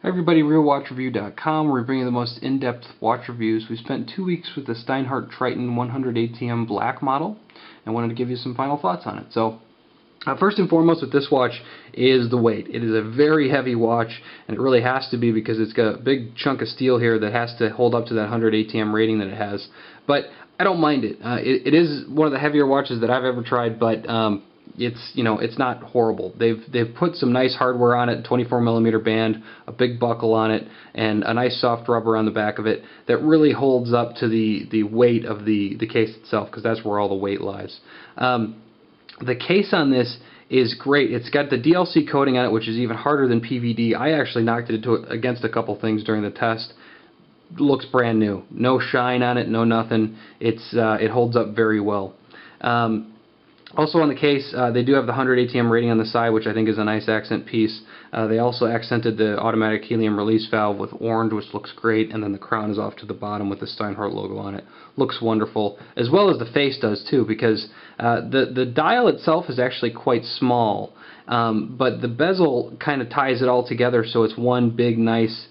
Hi everybody, RealWatchReview.com. We're bringing the most in-depth watch reviews. We spent 2 weeks with the Steinhart Triton 100 ATM black model and wanted to give you some final thoughts on it. So, first and foremost with this watch is the weight. It is a very heavy watch, and it really has to be because it's got a big chunk of steel here that has to hold up to that 100 ATM rating that it has. But I don't mind it. It is one of the heavier watches that I've ever tried, but it's not horrible. They've put some nice hardware on it, 24mm band, a big buckle on it, and a nice soft rubber on the back of it that really holds up to the weight of the case itself, because that's where all the weight lies. The case on this is great. It's got the DLC coating on it, which is even harder than PVD. I actually knocked it against a couple things during the test. Looks brand new. No shine on it, no nothing. It holds up very well. Also on the case, they do have the 100 ATM rating on the side, which I think is a nice accent piece. They also accented the automatic helium release valve with orange, which looks great, and then the crown is off to the bottom with the Steinhart logo on it. Looks wonderful, as well as the face does too, because the dial itself is actually quite small, but the bezel kind of ties it all together, so it's one big nice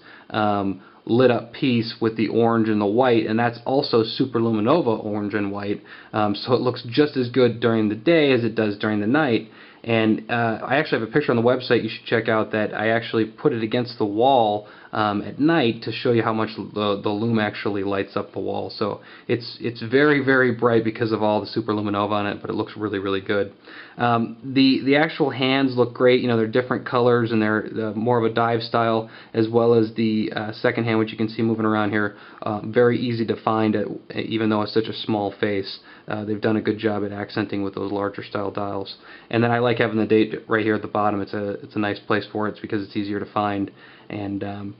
lit up piece with the orange and the white, and that's also Superluminova orange and white, so it looks just as good during the day as it does during the night. And I actually have a picture on the website you should check out that I actually put it against the wall at night to show you how much the lume actually lights up the wall. So it's very, very bright because of all the Superluminova on it, but it looks really, really good. The actual hands look great. You know, they're different colors, and they're more of a dive style, as well as the second hand, which you can see moving around here. Very easy to find, even though it's such a small face. They've done a good job at accenting with those larger style dials. And then I like having the date right here at the bottom. It's a nice place for it. It's because it's easier to find. And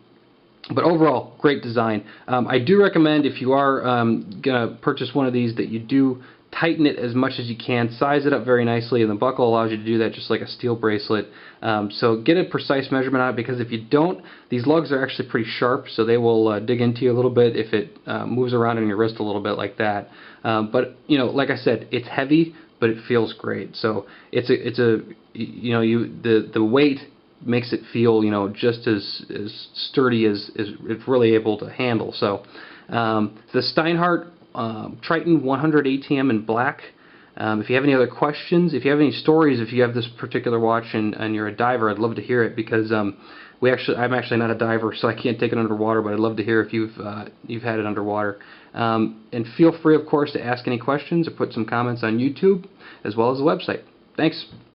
but overall, great design. I do recommend, if you are gonna purchase one of these, that you do tighten it as much as you can, size it up very nicely, and the buckle allows you to do that just like a steel bracelet. So get a precise measurement on it, because if you don't, these lugs are actually pretty sharp, so they will dig into you a little bit if it moves around in your wrist a little bit like that. But you know, like I said, it's heavy, but it feels great. So the weight makes it feel, just as sturdy as it's really able to handle. So the Steinhart Triton 100 ATM in black. If you have any other questions, if you have any stories, if you have this particular watch and you're a diver, I'd love to hear it, because I'm actually not a diver, so I can't take it underwater, but I'd love to hear if you've had it underwater. And feel free, of course, to ask any questions or put some comments on YouTube as well as the website. Thanks.